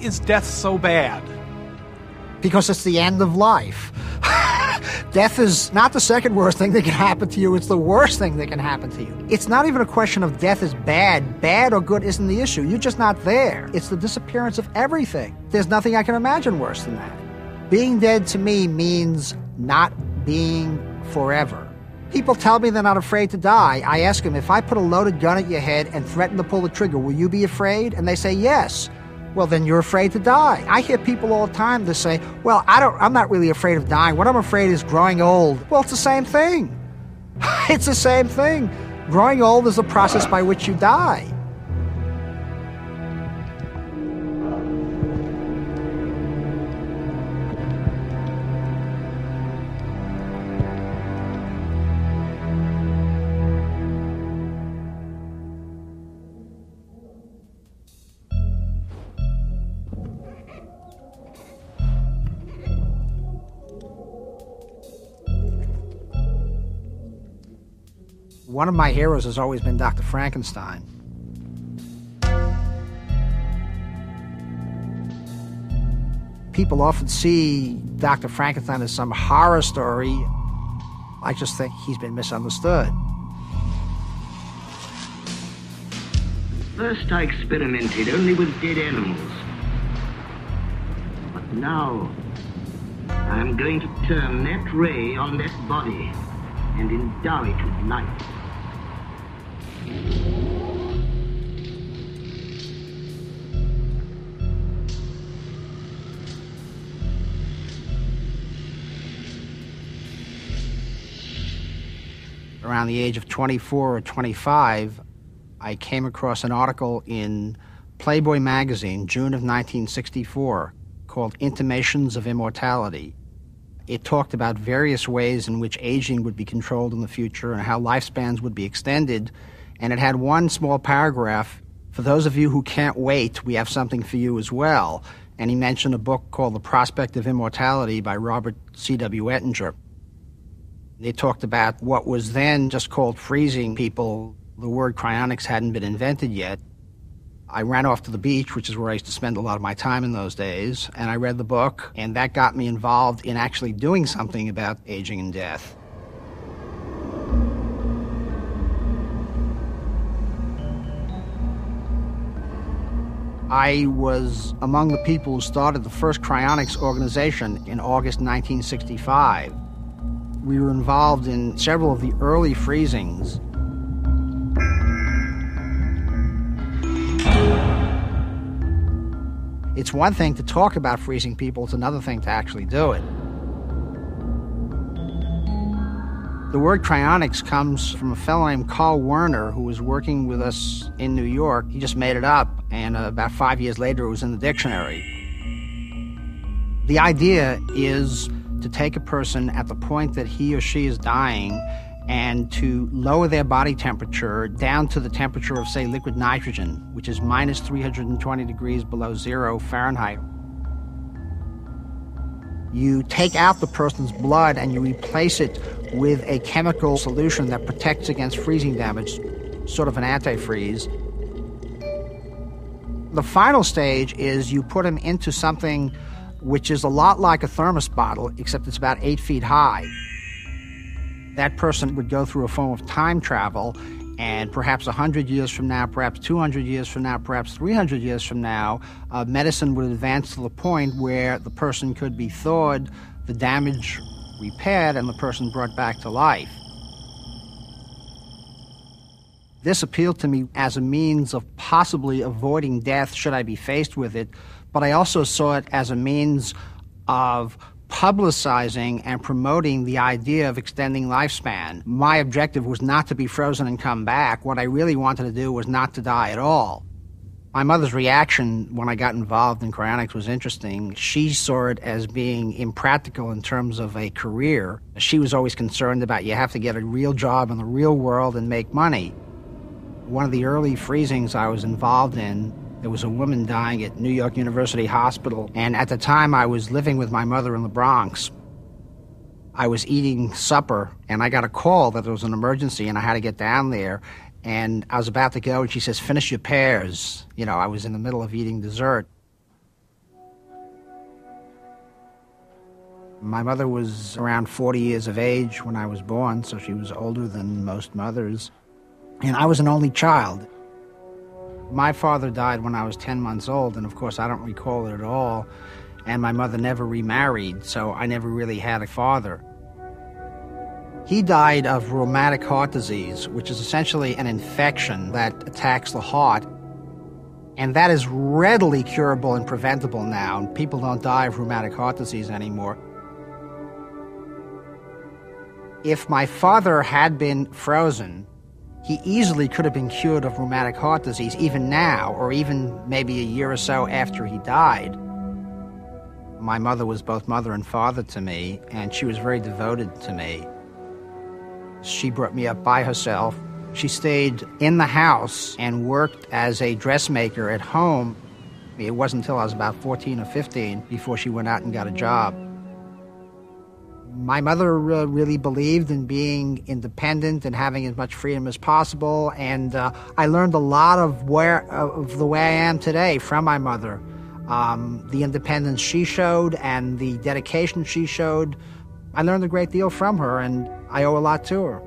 is death so bad? Because it's the end of life. Death is not the second worst thing that can happen to you, it's the worst thing that can happen to you. It's not even a question of death is bad. Bad or good isn't the issue. You're just not there. It's the disappearance of everything. There's nothing I can imagine worse than that. Being dead to me means not being forever. People tell me they're not afraid to die. I ask them, if I put a loaded gun at your head and threaten to pull the trigger, will you be afraid? And they say yes. Well, then you're afraid to die. I hear people all the time that say, well, I'm not really afraid of dying. What I'm afraid is growing old. Well, it's the same thing. It's the same thing. Growing old is the process by which you die. One of my heroes has always been Dr. Frankenstein. People often see Dr. Frankenstein as some horror story. I just think he's been misunderstood. First I experimented only with dead animals. But now I'm going to turn that ray on that body and endow it with life. Around the age of 24 or 25, I came across an article in Playboy magazine, June of 1964, called Intimations of Immortality. It talked about various ways in which aging would be controlled in the future and how lifespans would be extended. And it had one small paragraph, for those of you who can't wait, we have something for you as well. And he mentioned a book called The Prospect of Immortality by Robert C.W. Ettinger. They talked about what was then just called freezing people. The word cryonics hadn't been invented yet. I ran off to the beach, which is where I used to spend a lot of my time in those days, and I read the book, and that got me involved in actually doing something about aging and death. I was among the people who started the first cryonics organization in August 1965. We were involved in several of the early freezings. It's one thing to talk about freezing people, it's another thing to actually do it. The word cryonics comes from a fellow named Carl Werner who was working with us in New York. He just made it up, and about 5 years later it was in the dictionary. The idea is to take a person at the point that he or she is dying and to lower their body temperature down to the temperature of, say, liquid nitrogen, which is minus 320 degrees below 0 Fahrenheit. You take out the person's blood and you replace it with a chemical solution that protects against freezing damage, sort of an antifreeze. The final stage is you put him into something which is a lot like a thermos bottle, except it's about 8 feet high. That person would go through a form of time travel, and perhaps 100 years from now, perhaps 200 years from now, perhaps 300 years from now, medicine would advance to the point where the person could be thawed, the damage repaired, and the person brought back to life. This appealed to me as a means of possibly avoiding death should I be faced with it, but I also saw it as a means of publicizing and promoting the idea of extending lifespan. My objective was not to be frozen and come back. What I really wanted to do was not to die at all. My mother's reaction when I got involved in cryonics was interesting. She saw it as being impractical in terms of a career. She was always concerned about you have to get a real job in the real world and make money. One of the early freezings I was involved in, there was a woman dying at New York University Hospital, and at the time I was living with my mother in the Bronx. I was eating supper, and I got a call that there was an emergency, and I had to get down there, and I was about to go, and she says, "Finish your pears." You know, I was in the middle of eating dessert. My mother was around 40 years of age when I was born, so she was older than most mothers. And I was an only child. My father died when I was 10 months old, and of course I don't recall it at all. And my mother never remarried, so I never really had a father. He died of rheumatic heart disease, which is essentially an infection that attacks the heart. And that is readily curable and preventable now. People don't die of rheumatic heart disease anymore. If my father had been frozen, he easily could have been cured of rheumatic heart disease, even now, or even maybe a year or so after he died. My mother was both mother and father to me, and she was very devoted to me. She brought me up by herself. She stayed in the house and worked as a dressmaker at home. It wasn't until I was about 14 or 15 before she went out and got a job. My mother really believed in being independent and having as much freedom as possible, and I learned a lot of the way I am today from my mother. The independence she showed and the dedication she showed, I learned a great deal from her, and I owe a lot to her.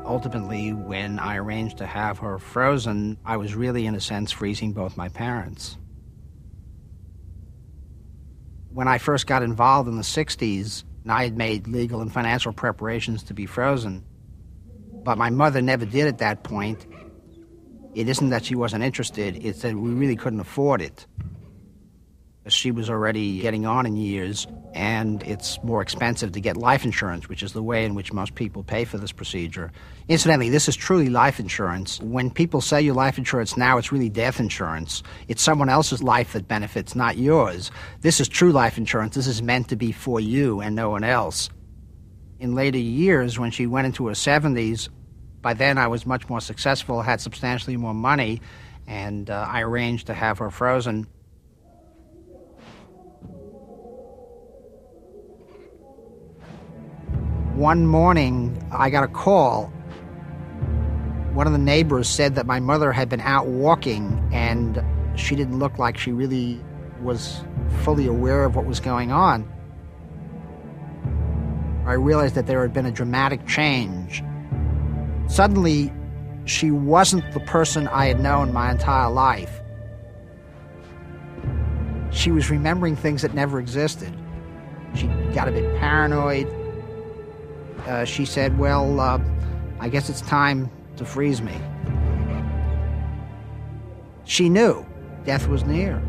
Ultimately, when I arranged to have her frozen, I was really, in a sense, freezing both my parents. When I first got involved in the 60s, I had made legal and financial preparations to be frozen. But my mother never did at that point. It isn't that she wasn't interested, it's that we really couldn't afford it. She was already getting on in years, and it's more expensive to get life insurance, which is the way in which most people pay for this procedure. Incidentally, this is truly life insurance. When people sell you life insurance now, it's really death insurance. It's someone else's life that benefits, not yours. This is true life insurance. This is meant to be for you and no one else. In later years, when she went into her 70s, by then I was much more successful, had substantially more money, and I arranged to have her frozen. One morning, I got a call. One of the neighbors said that my mother had been out walking, and she didn't look like she really was fully aware of what was going on. I realized that there had been a dramatic change. Suddenly, she wasn't the person I had known my entire life. She was remembering things that never existed. She got a bit paranoid. She said, well, I guess it's time to freeze me. She knew death was near.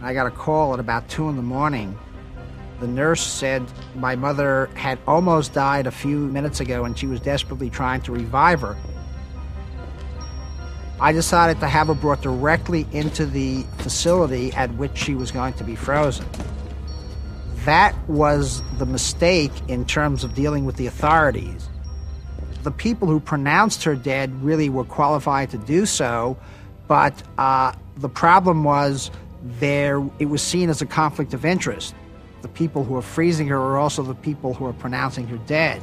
I got a call at about 2 in the morning. The nurse said my mother had almost died a few minutes ago and she was desperately trying to revive her. I decided to have her brought directly into the facility at which she was going to be frozen. That was the mistake in terms of dealing with the authorities. The people who pronounced her dead really were qualified to do so, but the problem was it was seen as a conflict of interest. The people who are freezing her are also the people who are pronouncing her dead.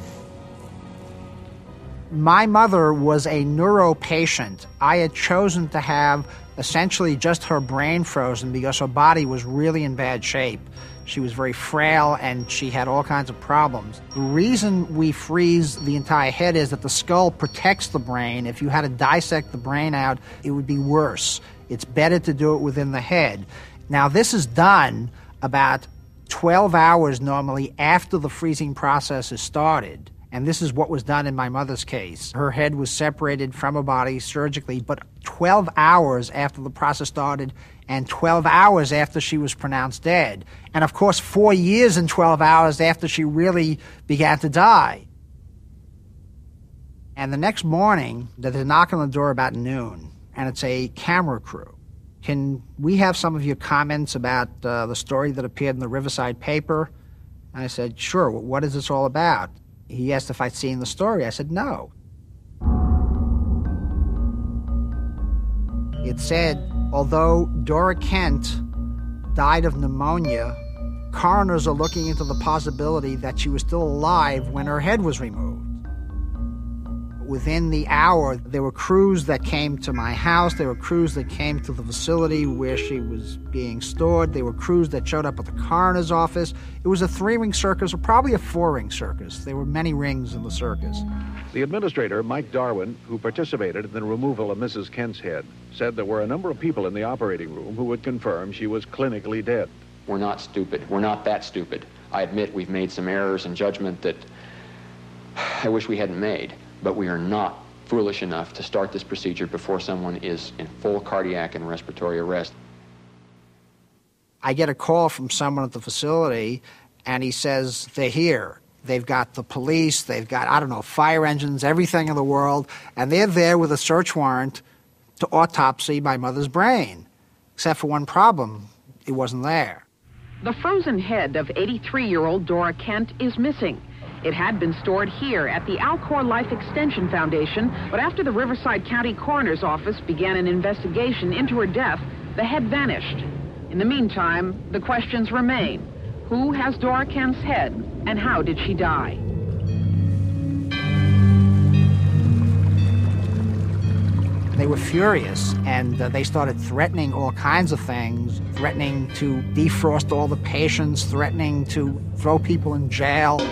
My mother was a neuro patient. I had chosen to have essentially just her brain frozen because her body was really in bad shape. She was very frail and she had all kinds of problems. The reason we freeze the entire head is that the skull protects the brain. If you had to dissect the brain out, it would be worse. It's better to do it within the head. Now, this is done about 12 hours normally after the freezing process is started. And this is what was done in my mother's case. Her head was separated from her body surgically, but 12 hours after the process started and 12 hours after she was pronounced dead. And of course, 4 years and 12 hours after she really began to die. And the next morning, there's a knock on the door about noon, and it's a camera crew. Can we have some of your comments about the story that appeared in the Riverside paper? And I said, sure, what is this all about? He asked if I'd seen the story. I said, no. It said, although Dora Kent died of pneumonia coroners are looking into the possibility that she was still alive when her head was removed. Within the hour, there were crews that came to my house. There were crews that came to the facility where she was being stored. There were crews that showed up at the coroner's office. It was a 3-ring circus, or probably a 4-ring circus. There were many rings in the circus. The administrator, Mike Darwin, who participated in the removal of Mrs. Kent's head, said there were a number of people in the operating room who would confirm she was clinically dead. We're not stupid. We're not that stupid. I admit we've made some errors in judgment that I wish we hadn't made. But we are not foolish enough to start this procedure before someone is in full cardiac and respiratory arrest. I get a call from someone at the facility, and he says, they're here. They've got the police, they've got, I don't know, fire engines, everything in the world, and they're there with a search warrant to autopsy my mother's brain. Except for one problem, it wasn't there. The frozen head of 83-year-old Dora Kent is missing. It had been stored here at the Alcor Life Extension Foundation, but after the Riverside County Coroner's Office began an investigation into her death, the head vanished. In the meantime, the questions remain. Who has Dora Kent's head, and how did she die? They were furious, and they started threatening all kinds of things, threatening to defrost all the patients, threatening to throw people in jail.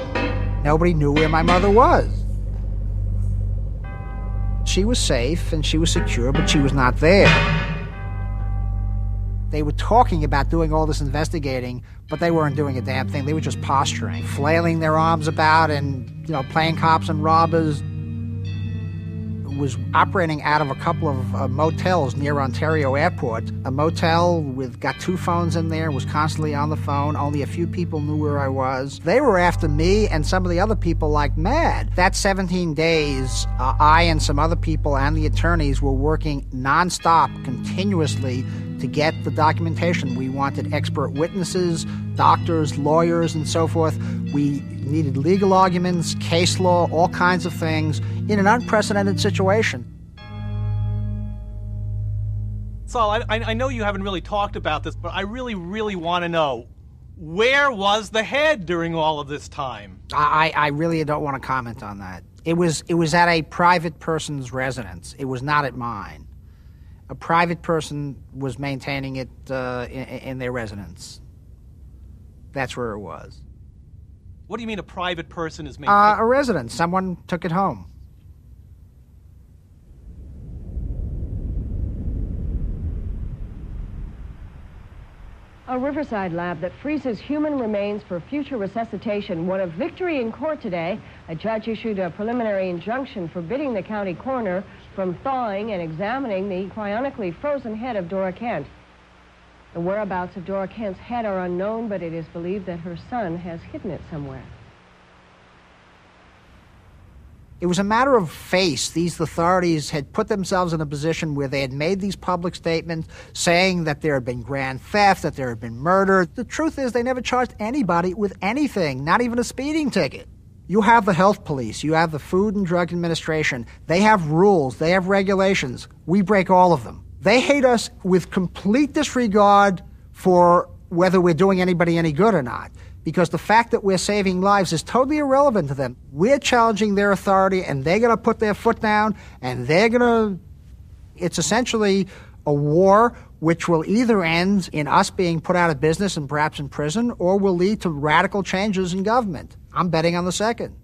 Nobody knew where my mother was. She was safe and she was secure, but she was not there. They were talking about doing all this investigating, but they weren't doing a damn thing. They were just posturing, flailing their arms about and, playing cops and robbers. Was operating out of a couple of motels near Ontario Airport. A motel got 2 phones in there, was constantly on the phone. Only a few people knew where I was. They were after me and some of the other people like mad. That 17 days, I and some other people and the attorneys were working nonstop, continuously, to get the documentation. We wanted expert witnesses, doctors, lawyers, and so forth. We needed legal arguments, case law, all kinds of things in an unprecedented situation. Saul, I know you haven't really talked about this, but I really, really want to know, where was the head during all of this time? I really don't want to comment on that. It was at a private person's residence. It was not at mine. A private person was maintaining it in their residence. That's where it was. What do you mean a private person is maintaining? A residence. Someone took it home. A Riverside lab that freezes human remains for future resuscitation won a victory in court today. A judge issued a preliminary injunction forbidding the county coroner from thawing and examining the cryonically frozen head of Dora Kent. The whereabouts of Dora Kent's head are unknown, but it is believed that her son has hidden it somewhere. It was a matter of face. These authorities had put themselves in a position where they had made these public statements saying that there had been grand theft, that there had been murder. The truth is they never charged anybody with anything, not even a speeding ticket. You have the health police, you have the Food and Drug Administration. They have rules, they have regulations. We break all of them. They hate us with complete disregard for whether we're doing anybody any good or not, because the fact that we're saving lives is totally irrelevant to them. We're challenging their authority, and they're going to put their foot down, and they're going to... It's essentially a war which will either end in us being put out of business and perhaps in prison, or will lead to radical changes in government. I'm betting on the second.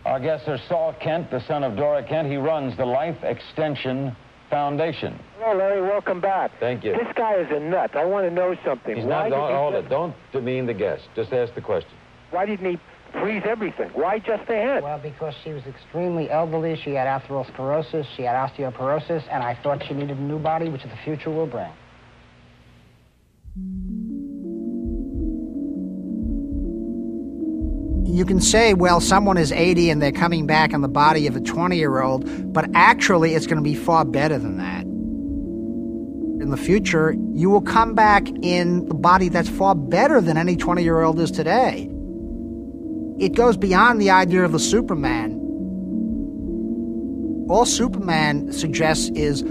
Our guest is Saul Kent, the son of Dora Kent. He runs the Life Extension Foundation. Hello, Larry. Welcome back. Thank you. This guy is a nut. I want to know something. He's not. Hold it. Don't demean the guest. Just ask the question. Why didn't he freeze everything? Why just the head? Well, because she was extremely elderly. She had atherosclerosis. She had osteoporosis, and I thought she needed a new body, which the future will bring. You can say, well, someone is 80 and they're coming back in the body of a 20-year-old, but actually it's going to be far better than that. In the future, you will come back in the body that's far better than any 20-year-old is today. It goes beyond the idea of the Superman. All Superman suggests is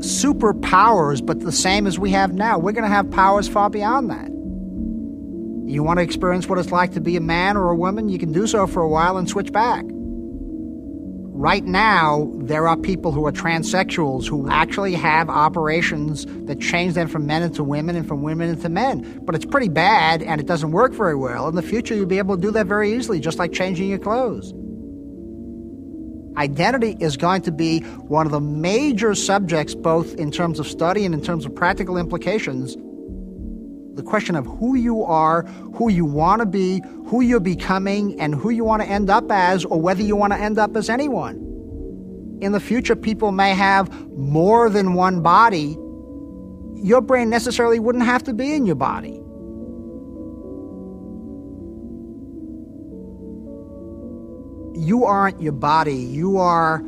superpowers, but the same as we have now. We're going to have powers far beyond that. You want to experience what it's like to be a man or a woman? You can do so for a while and switch back. Right now, there are people who are transsexuals who actually have operations that change them from men into women and from women into men. But it's pretty bad, and it doesn't work very well. In the future, you'll be able to do that very easily, just like changing your clothes. Identity is going to be one of the major subjects, both in terms of study and in terms of practical implications. The question of who you are, who you want to be, who you're becoming, and who you want to end up as, or whether you want to end up as anyone. In the future, people may have more than one body. Your brain necessarily wouldn't have to be in your body. You aren't your body. You are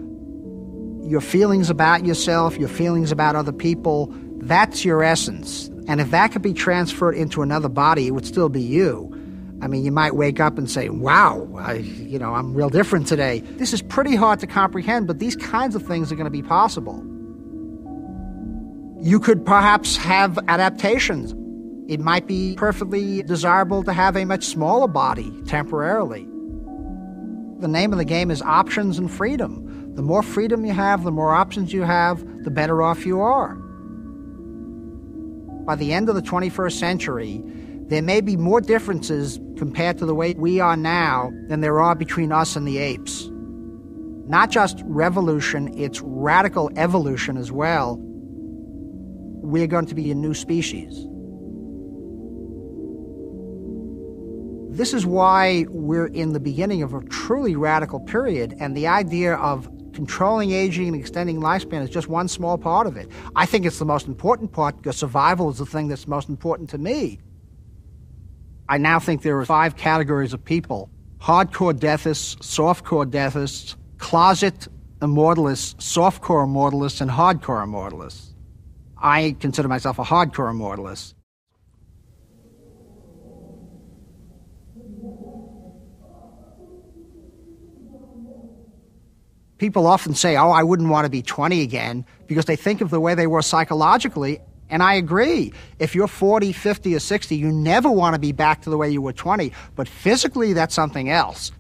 your feelings about yourself, your feelings about other people. That's your essence. And if that could be transferred into another body, it would still be you. I mean, you might wake up and say, wow, I'm real different today. This is pretty hard to comprehend, but these kinds of things are going to be possible. You could perhaps have adaptations. It might be perfectly desirable to have a much smaller body temporarily. The name of the game is options and freedom. The more freedom you have, the more options you have, the better off you are. By the end of the 21st century, there may be more differences compared to the way we are now than there are between us and the apes. Not just revolution, it's radical evolution as well. We're going to be a new species. This is why we're in the beginning of a truly radical period, and the idea of controlling aging and extending lifespan is just one small part of it. I think it's the most important part because survival is the thing that's most important to me. I now think there are 5 categories of people: hardcore deathists, softcore deathists, closet immortalists, softcore immortalists, and hardcore immortalists. I consider myself a hardcore immortalist. People often say, I wouldn't want to be 20 again, because they think of the way they were psychologically, and I agree. If you're 40, 50, or 60, you never want to be back to the way you were 20, but physically, that's something else.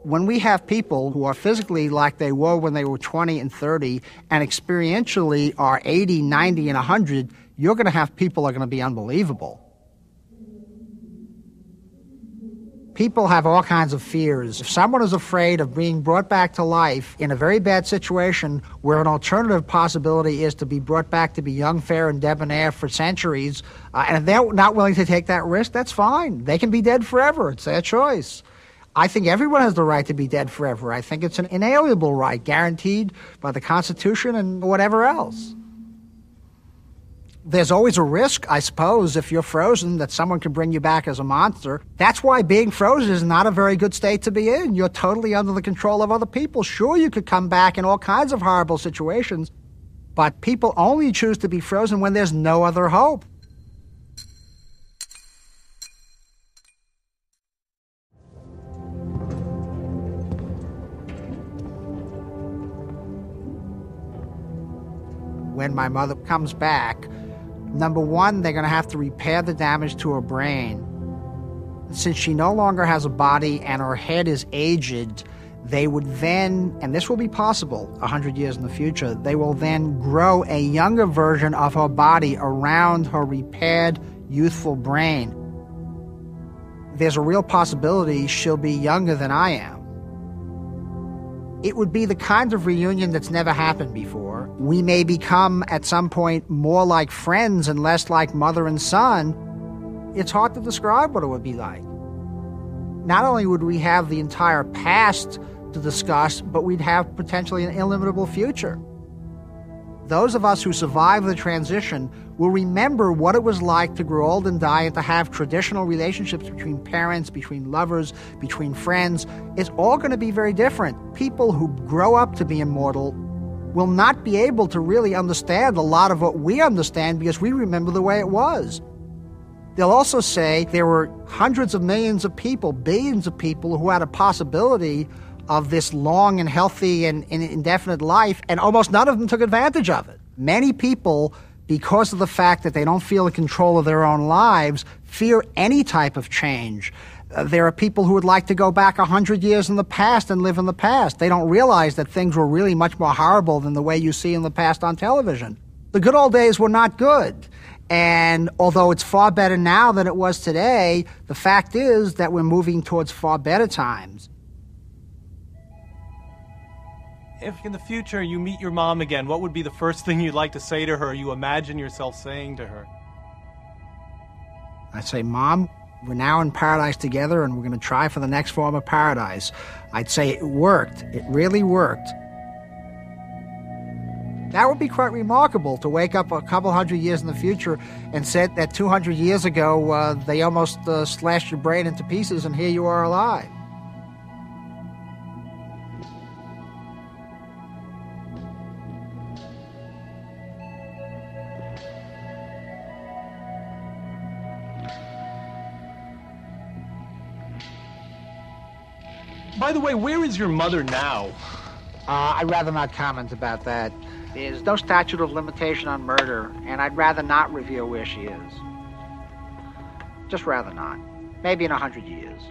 When we have people who are physically like they were when they were 20 and 30, and experientially are 80, 90, and 100, you're going to have people who are going to be unbelievable. People have all kinds of fears. If someone is afraid of being brought back to life in a very bad situation where an alternative possibility is to be brought back to be young, fair, and debonair for centuries, and if they're not willing to take that risk, that's fine. They can be dead forever. It's their choice. I think everyone has the right to be dead forever. I think it's an inalienable right, guaranteed by the Constitution and whatever else. There's always a risk, I suppose, if you're frozen, that someone can bring you back as a monster. That's why being frozen is not a very good state to be in. You're totally under the control of other people. Sure, you could come back in all kinds of horrible situations, but people only choose to be frozen when there's no other hope. When my mother comes back, number one, they're going to have to repair the damage to her brain. Since she no longer has a body and her head is aged, they would then, and this will be possible 100 years in the future, they will then grow a younger version of her body around her repaired, youthful brain. There's a real possibility she'll be younger than I am. It would be the kind of reunion that's never happened before. We may become, at some point, more like friends and less like mother and son. It's hard to describe what it would be like. Not only would we have the entire past to discuss, but we'd have potentially an illimitable future. Those of us who survive the transition will remember what it was like to grow old and die and to have traditional relationships between parents, between lovers, between friends. It's all going to be very different. People who grow up to be immortal will not be able to really understand a lot of what we understand because we remember the way it was. They'll also say there were hundreds of millions of people, billions of people who had a possibility of this long and healthy and indefinite life, and almost none of them took advantage of it. Many people, because of the fact that they don't feel in control of their own lives, fear any type of change. There are people who would like to go back 100 years in the past and live in the past. They don't realize that things were really much more horrible than the way you see in the past on television. The good old days were not good. And although it's far better now than it was today, the fact is that we're moving towards far better times. If in the future you meet your mom again, what would be the first thing you'd like to say to her, you imagine yourself saying to her? I'd say, Mom, we're now in paradise together and we're going to try for the next form of paradise. I'd say it worked. It really worked. That would be quite remarkable, to wake up a couple hundred years in the future and say that 200 years ago they almost slashed your brain into pieces and here you are alive. By the way, where is your mother now? I'd rather not comment about that. There's no statute of limitation on murder, and I'd rather not reveal where she is. Just rather not. Maybe in 100 years.